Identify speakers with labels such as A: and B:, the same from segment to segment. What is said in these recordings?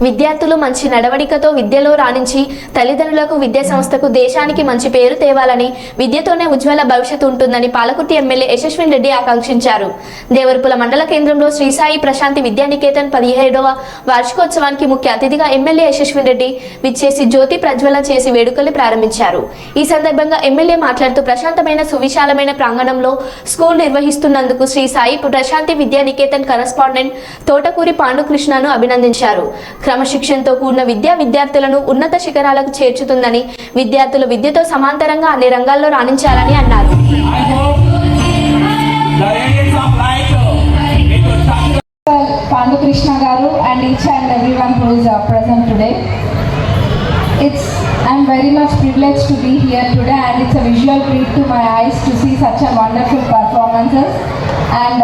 A: విద్యార్థులు మంచి నడవడికతో విద్యలో రాణించి తల్లిదండ్రులకు విద్యా సంస్థకు దేశానికి మంచి పేరు తేవాలని, విద్యతోనే ఉజ్వల భవిష్యత్తు ఉంటుందని పాలకుర్తి ఎమ్మెల్యే యశస్విన్ రెడ్డి ఆకాంక్షించారు. దేవరపుల మండల కేంద్రంలో శ్రీ సాయి ప్రశాంతి విద్యానికేతన్ 17వ వార్షికోత్సవానికి ముఖ్య అతిథిగా ఎమ్మెల్యే యశస్విన్ రెడ్డి విచ్చేసి జ్యోతి ప్రజ్వలన చేసి వేడుకలు ప్రారంభించారు. ఈ సందర్భంగా ఎమ్మెల్యే మాట్లాడుతూ ప్రశాంతమైన సువిశాలమైన ప్రాంగణంలో స్కూల్ నిర్వహిస్తున్నందుకు శ్రీ సాయి ప్రశాంతి విద్యానికేతన్ కరస్పాండెంట్ తోటకూరి పాండుకృష్ణను అభినందించారు. క్రమశిక్షణతో కూడిన విద్య విద్యార్థులను ఉన్నత శిఖరాలకు చేర్చుతుందని, విద్యార్థులు విద్యతో సమాంతరంగా అన్ని రంగాల్లో రాణించాలని అన్నారు.
B: Pandu garu and each and everyone who is present today. I'm very much privileged to be here today, and it's a visual treat to my eyes to see such a wonderful performances. And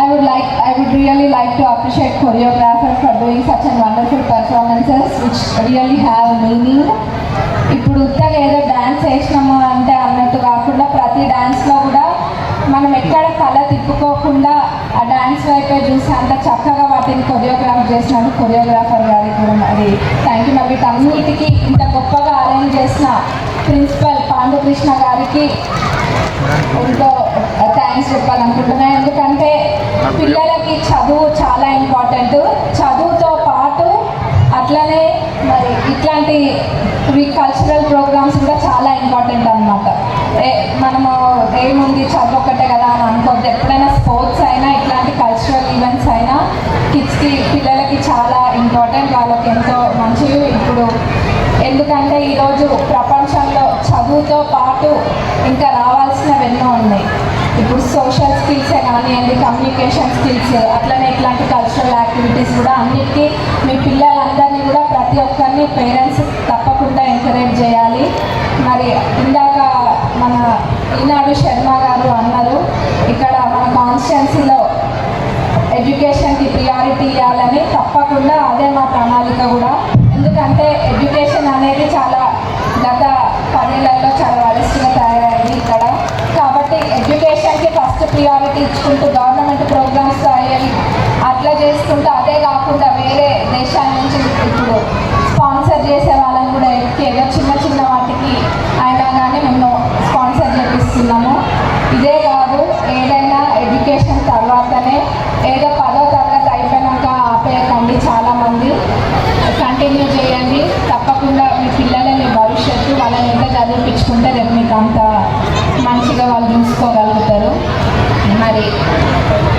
B: I would really like to appreciate choreographer for doing such a wonderful performances which really have meaning. ఇప్పుడు ఉత్తగా ఏదో dance వేసినాము అంటే అన్నట్టు కాకుండా ప్రతి డాన్స్లో కూడా మనం ఎక్కడ కళ తిప్పుకోకుండా ఆ డాన్స్ వైపే చూసి అంత చక్కగా వాటిని కొరియోగ్రాఫ్ చేసినాడు కొరియోగ్రాఫర్ గారికి కూడా మరి థ్యాంక్ యూ. మరి వీటన్నిటికీ ఇంత గొప్పగా అరేంజ్ చేసిన ప్రిన్సిపల్ పాండుకృష్ణ గారికి ఎంతో థ్యాంక్స్ చెప్పాలనుకుంటున్నాను. ఎందుకంటే పిల్లలకి చదువు చాలా ఇంపార్టెంట్. చదువుతో పాటు అట్లనే మరి ఇట్లాంటి కల్చరల్ ప్రోగ్రామ్స్ కూడా చాలా ఇంపార్టెంట్ అన్నమాట. మనము ఏముంది చదువు ఒక్కటే కదా అని అనుకోవద్దు. ఎప్పుడైనా స్పోర్ట్స్ అయినా ఇట్లాంటి కల్చరల్ ఈవెంట్స్ అయినా కిడ్స్కి పిల్లలకి చాలా ఇంపార్టెంట్. వాళ్ళకి ఎంతో మంచివి ఇప్పుడు. ఎందుకంటే ఈరోజు ప్రపంచంలో చదువుతో పాటు ఇంకా రావాల్సినవి ఎన్నో ఉన్నాయి. ఇప్పుడు సోషల్ స్కిల్సే కానివ్వండి, కమ్యూనికేషన్ స్కిల్స్, అట్లనే ఇట్లాంటి కల్చరల్ యాక్టివిటీస్ కూడా అన్నిటికీ మీ పిల్లలందరినీ కూడా ప్రతి ఒక్కరిని పేరెంట్స్ తప్పకుండా ఎంకరేజ్ చేయాలి. మరి ఇందాక మన ఈనాడు శర్మ గారు అన్నారు ఇక్కడ మన కాన్స్టిట్యున్సీలో ఎడ్యుకేషన్కి ప్రియారిటీ ఇవ్వాలని. తప్పకుండా అదే మా ప్రణాళిక కూడా. ఎందుకంటే ఎడ్యుకేషన్ అనేది చాలా గత 10 ఏళ్లలో చాలా వరస్ట్గా తయారైంది ఇక్కడ. కాబట్టి ఎడ్యుకేషన్కి ఫస్ట్ ప్రియారిటీ ఇచ్చుకుంటూ గవర్నమెంట్ ప్రోగ్రామ్స్ అట్లా చేసుకుంటూ, అదే కాకుండా వేరే దేశాల నుంచి ఇప్పుడు స్పాన్సర్ చేసే వాళ్ళని కూడా ఏదో చిన్న చిన్న వాటికి అయినా కానీ మేము స్పాన్సర్ చేపిస్తున్నాము. ఇదే కాదు, ఏదైనా ఎడ్యుకేషన్ తర్వాతనే ఏదో 10వ తరగతి అయిపోయినాక ఆపేయకండి. చాలామంది కంటిన్యూ చేయండి. తప్పకుండా మీ పిల్లల మీ భవిష్యత్తు వాళ్ళని ఎంత చదివించుకుంటే రేపు మీకు అంత మంచిగా వాళ్ళు చూసుకోగలుగుతారు. మరి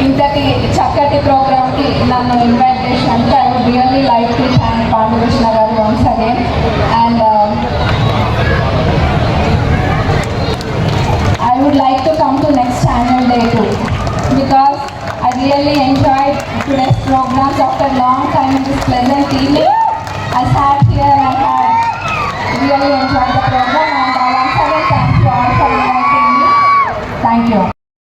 B: ఇంతటి చక్కటి ప్రోగ్రామ్కి నన్ను ఇన్వైట్ చేసినందుకు I would really like to thank Pandukrishna గారు once again. And I would like to come to next annual day too, because I really enjoyed today's programs. After a long time in this pleasant evening, I sat here and